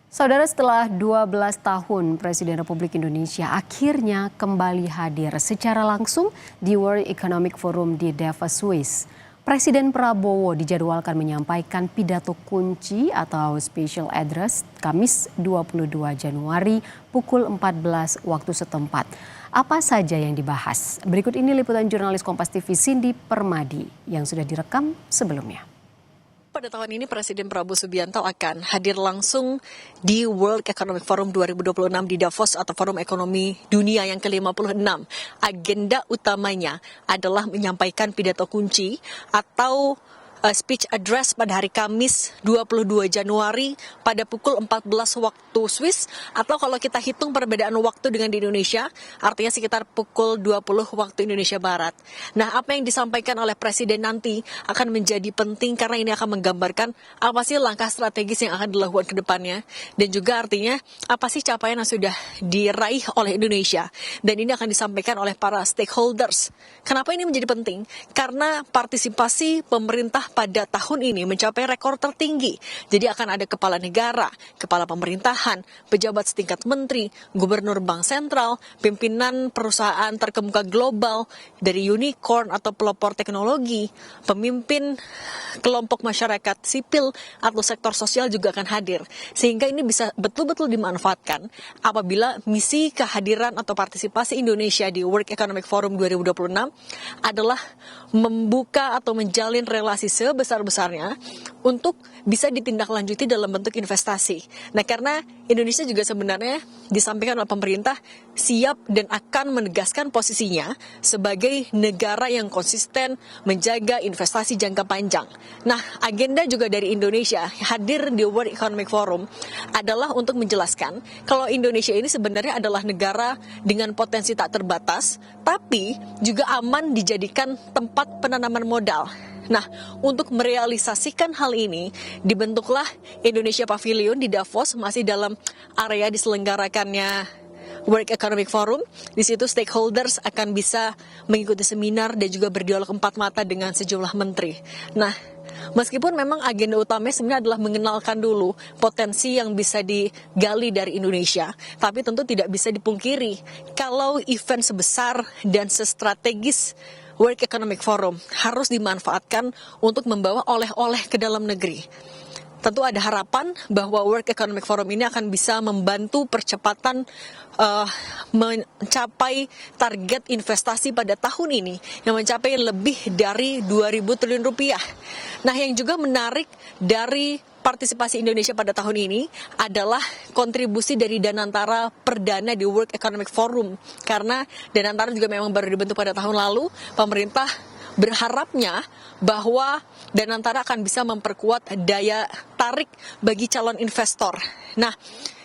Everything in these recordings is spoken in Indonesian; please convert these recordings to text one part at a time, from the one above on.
Saudara, setelah 12 tahun Presiden Republik Indonesia akhirnya kembali hadir secara langsung di World Economic Forum di Davos, Swiss. Presiden Prabowo dijadwalkan menyampaikan pidato kunci atau special address Kamis 22 Januari pukul 14 waktu setempat. Apa saja yang dibahas? Berikut ini liputan jurnalis Kompas TV Cindy Permadi yang sudah direkam sebelumnya. Pada tahun ini Presiden Prabowo Subianto akan hadir langsung di World Economic Forum 2026 di Davos atau Forum Ekonomi Dunia yang ke-56. Agenda utamanya adalah menyampaikan pidato kunci atau speech address pada hari Kamis 22 Januari pada pukul 14 waktu Swiss, atau kalau kita hitung perbedaan waktu dengan di Indonesia artinya sekitar pukul 20 waktu Indonesia Barat. Nah, apa yang disampaikan oleh Presiden nanti akan menjadi penting karena ini akan menggambarkan apa sih langkah strategis yang akan dilakukan ke depannya, dan juga artinya apa sih capaian yang sudah diraih oleh Indonesia, dan ini akan disampaikan oleh para stakeholders. Kenapa ini menjadi penting? Karena partisipasi pemerintah pada tahun ini mencapai rekor tertinggi. Jadi akan ada kepala negara, kepala pemerintahan, pejabat setingkat menteri, gubernur bank sentral, pimpinan perusahaan terkemuka global, dari unicorn atau pelopor teknologi, pemimpin kelompok masyarakat sipil atau sektor sosial juga akan hadir. Sehingga ini bisa betul-betul dimanfaatkan apabila misi kehadiran atau partisipasi Indonesia di World Economic Forum 2026 adalah membuka atau menjalin relasi sebesar-besarnya untuk bisa ditindaklanjuti dalam bentuk investasi. Nah, karena Indonesia juga sebenarnya disampaikan oleh pemerintah siap dan akan menegaskan posisinya sebagai negara yang konsisten menjaga investasi jangka panjang. Nah, agenda juga dari Indonesia hadir di World Economic Forum adalah untuk menjelaskan kalau Indonesia ini sebenarnya adalah negara dengan potensi tak terbatas, tapi juga aman dijadikan tempat penanaman modal. Nah, untuk merealisasikan hal ini, dibentuklah Indonesia Pavilion di Davos, masih dalam area diselenggarakannya World Economic Forum. Di situ stakeholders akan bisa mengikuti seminar dan juga berdialog empat mata dengan sejumlah menteri. Nah, meskipun memang agenda utamanya sebenarnya adalah mengenalkan dulu potensi yang bisa digali dari Indonesia, tapi tentu tidak bisa dipungkiri kalau event sebesar dan sestrategis World Economic Forum harus dimanfaatkan untuk membawa oleh-oleh ke dalam negeri. Tentu ada harapan bahwa World Economic Forum ini akan bisa membantu percepatan mencapai target investasi pada tahun ini yang mencapai lebih dari 2.000 triliun rupiah. Nah, yang juga menarik dari partisipasi Indonesia pada tahun ini adalah kontribusi dari Danantara perdana di World Economic Forum. Karena Danantara juga memang baru dibentuk pada tahun lalu, pemerintah berharapnya bahwa Danantara akan bisa memperkuat daya tarik bagi calon investor. Nah,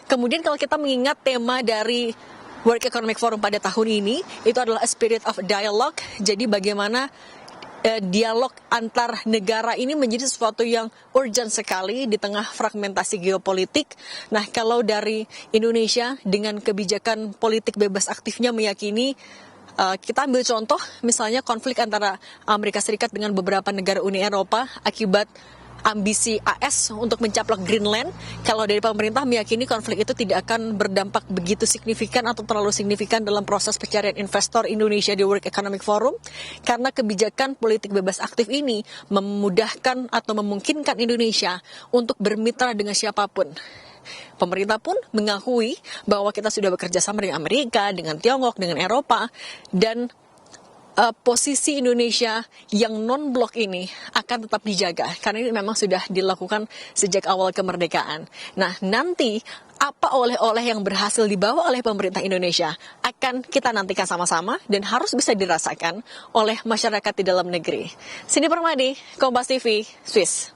kemudian kalau kita mengingat tema dari World Economic Forum pada tahun ini, itu adalah a spirit of dialogue. Jadi bagaimana dialog antar negara ini menjadi sesuatu yang urgent sekali di tengah fragmentasi geopolitik. Nah, kalau dari Indonesia dengan kebijakan politik bebas aktifnya meyakini, kita ambil contoh misalnya konflik antara Amerika Serikat dengan beberapa negara Uni Eropa akibat ambisi AS untuk mencaplok Greenland. Kalau dari pemerintah meyakini konflik itu tidak akan berdampak begitu signifikan atau terlalu signifikan dalam proses pencarian investor Indonesia di World Economic Forum, karena kebijakan politik bebas aktif ini memudahkan atau memungkinkan Indonesia untuk bermitra dengan siapapun. Pemerintah pun mengakui bahwa kita sudah bekerja sama dengan Amerika, dengan Tiongkok, dengan Eropa, dan posisi Indonesia yang non-blok ini akan tetap dijaga karena ini memang sudah dilakukan sejak awal kemerdekaan. Nah, nanti apa oleh-oleh yang berhasil dibawa oleh pemerintah Indonesia akan kita nantikan sama-sama dan harus bisa dirasakan oleh masyarakat di dalam negeri. Cindy Permadi, Kompas TV, Swiss.